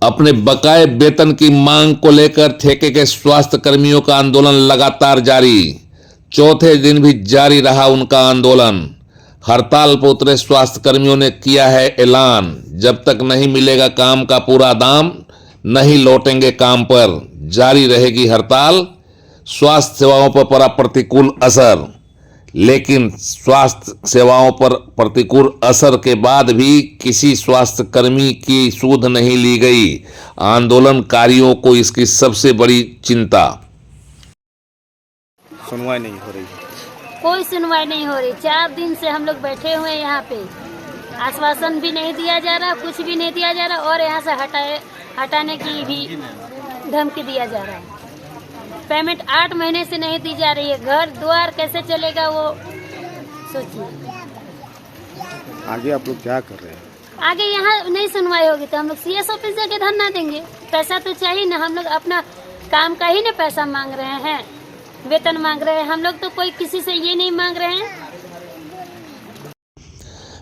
अपने बकाए वेतन की मांग को लेकर ठेके के स्वास्थ्य कर्मियों का आंदोलन लगातार जारी। चौथे दिन भी जारी रहा उनका आंदोलन। हड़ताल पर उतरे स्वास्थ्य कर्मियों ने किया है ऐलान, जब तक नहीं मिलेगा काम का पूरा दाम नहीं लौटेंगे काम पर। जारी रहेगी हड़ताल। स्वास्थ्य सेवाओं पर पड़ा प्रतिकूल असर। लेकिन स्वास्थ्य सेवाओं पर प्रतिकूल असर के बाद भी किसी स्वास्थ्य कर्मी की सुध नहीं ली गई। आंदोलनकारियों को इसकी सबसे बड़ी चिंता। सुनवाई नहीं हो रही, कोई सुनवाई नहीं हो रही। 4 दिन से हम लोग बैठे हुए हैं यहाँ पे। आश्वासन भी नहीं दिया जा रहा, कुछ भी नहीं दिया जा रहा, और यहाँ से हटाने की भी धमकी दिया जा रहा है। पेमेंट 8 महीने से नहीं दी जा रही है। घर द्वार कैसे चलेगा वो सोचिए। आगे आप लोग क्या कर रहे हैं? आगे यहाँ नहीं सुनवाई होगी तो हम लोग CS ऑफिस जाके धरना देंगे। पैसा तो चाहिए ना, हम लोग अपना काम का ही ना पैसा मांग रहे हैं, वेतन मांग रहे हैं। हम लोग तो कोई किसी से ये नहीं मांग रहे हैं।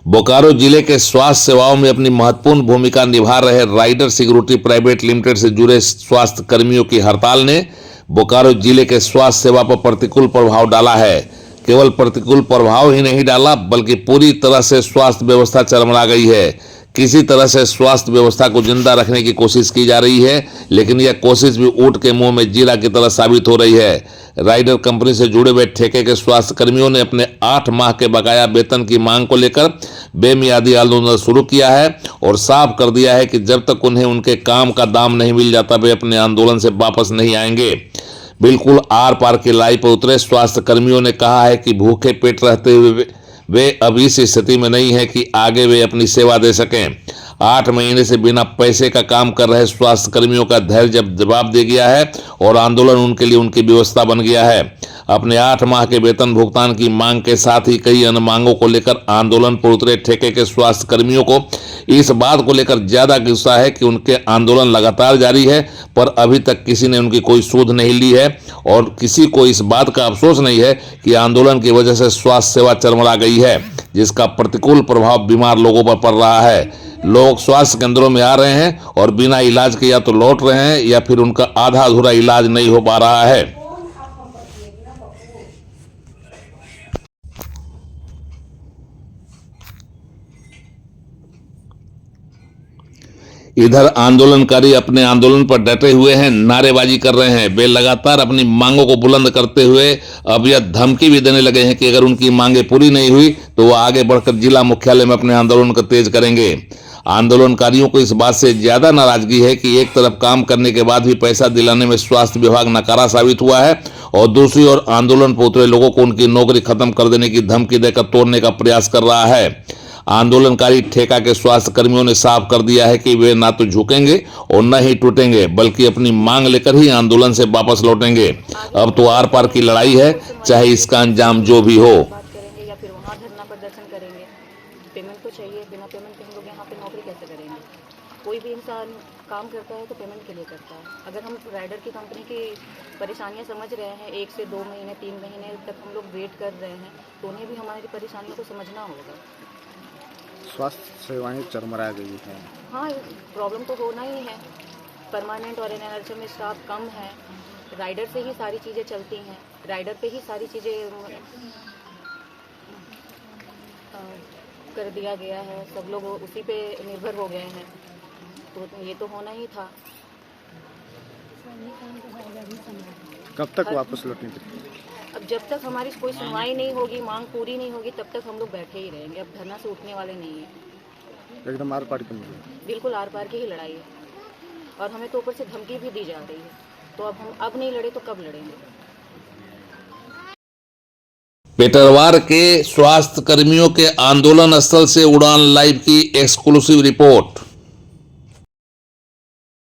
बोकारो जिले के स्वास्थ्य सेवाओं में अपनी महत्वपूर्ण भूमिका निभा रहे राइडर सिक्योरिटी प्राइवेट लिमिटेड से जुड़े स्वास्थ्य कर्मियों की हड़ताल ने बोकारो जिले के स्वास्थ्य सेवा पर प्रतिकूल प्रभाव डाला है। केवल प्रतिकूल प्रभाव ही नहीं डाला, बल्कि पूरी तरह से स्वास्थ्य व्यवस्था चरमरा गई है। किसी तरह से स्वास्थ्य व्यवस्था को जिंदा रखने की कोशिश की जा रही है, लेकिन यह कोशिश भी ऊंट के मुंह में जीरा की तरह साबित हो रही है। राइडर कंपनी से जुड़े हुए ठेके के स्वास्थ्य कर्मियों ने अपने 8 माह के बकाया वेतन की मांग को लेकर बेमियादी आंदोलन शुरू किया है और साफ कर दिया है कि जब तक उन्हें उनके काम का दाम नहीं मिल जाता वे अपने आंदोलन से वापस नहीं आएंगे। बिल्कुल आर पार की लड़ाई पर उतरे स्वास्थ्य कर्मियों ने कहा है कि भूखे पेट रहते हुए वे अब इस स्थिति में नहीं है कि आगे वे अपनी सेवा दे सकें। 8 महीने से बिना पैसे का काम कर रहे स्वास्थ्य कर्मियों का धैर्य जब जवाब दे गया है और आंदोलन उनके लिए उनकी व्यवस्था बन गया है। अपने 8 माह के वेतन भुगतान की मांग के साथ ही कई अन्य मांगों को लेकर आंदोलन पर उतरे ठेके के स्वास्थ्य कर्मियों को इस बात को लेकर ज्यादा गुस्सा है कि उनके आंदोलन लगातार जारी है, पर अभी तक किसी ने उनकी कोई सुध नहीं ली है और किसी को इस बात का अफसोस नहीं है कि आंदोलन की वजह से स्वास्थ्य सेवा चरमरा गई है, जिसका प्रतिकूल प्रभाव बीमार लोगों पर पड़ रहा है। लोग स्वास्थ्य केंद्रों में आ रहे हैं और बिना इलाज के या तो लौट रहे हैं या फिर उनका आधा अधूरा इलाज नहीं हो पा रहा है। इधर आंदोलनकारी अपने आंदोलन पर डटे हुए हैं, नारेबाजी कर रहे हैं। वे लगातार अपनी मांगों को बुलंद करते हुए अब यह धमकी भी देने लगे हैं कि अगर उनकी मांगे पूरी नहीं हुई तो वो आगे बढ़कर जिला मुख्यालय में अपने आंदोलन को तेज करेंगे। आंदोलनकारियों को इस बात से ज्यादा नाराजगी है कि एक तरफ काम करने के बाद भी पैसा दिलाने में स्वास्थ्य विभाग नकारा साबित हुआ है और दूसरी ओर आंदोलन पर उतरे लोगों को उनकी नौकरी खत्म कर देने की धमकी देकर तोड़ने का प्रयास कर रहा है। आंदोलनकारी ठेका के स्वास्थ्य कर्मियों ने साफ कर दिया है कि वे ना तो झुकेंगे और न ही टूटेंगे, बल्कि अपनी मांग लेकर ही आंदोलन से वापस लौटेंगे। अब तो आर पार की लड़ाई है, चाहे इसका अंजाम जो भी हो। या फिर वहाँ धरना प्रदर्शन करेंगे। पेमेंट तो चाहिए, बिना पेमेंट के हम लोग यहाँ पे नौकरी कैसे करेंगे? कोई भी इंसान काम करता है तो पेमेंट के लिए करता है। अगर हम राइडर की कंपनी की परेशानियाँ समझ रहे हैं, 1 से 2 महीने 3 महीने तक हम लोग वेट कर रहे हैं, तो उन्हें भी हमारी परेशानियों को समझना होगा। स्वास्थ्य सेवाएं चरमरा गई हैं। हाँ, प्रॉब्लम तो होना ही है। परमानेंट और एनआरएचएम में स्टाफ कम है। राइडर से ही सारी चीज़ें चलती हैं, राइडर पे ही सारी चीज़ें कर दिया गया है। सब लोग उसी पे निर्भर हो गए हैं, तो ये तो होना ही था। कब तक वापस लौटेंगे? अब जब तक हमारी कोई सुनवाई नहीं होगी, मांग पूरी नहीं होगी, तब तक हम लोग बैठे ही रहेंगे। अब धरना से उठने वाले नहीं है। एकदम आर पार की बिल्कुल आर पार की ही लड़ाई है और हमें तो ऊपर से धमकी भी दी जा रही है। तो अब हम अब नहीं लड़े तो कब लड़ेंगे? पेटरवार के स्वास्थ्य कर्मियों के आंदोलन स्थल से उड़ान लाइव की एक्सक्लूसिव रिपोर्ट।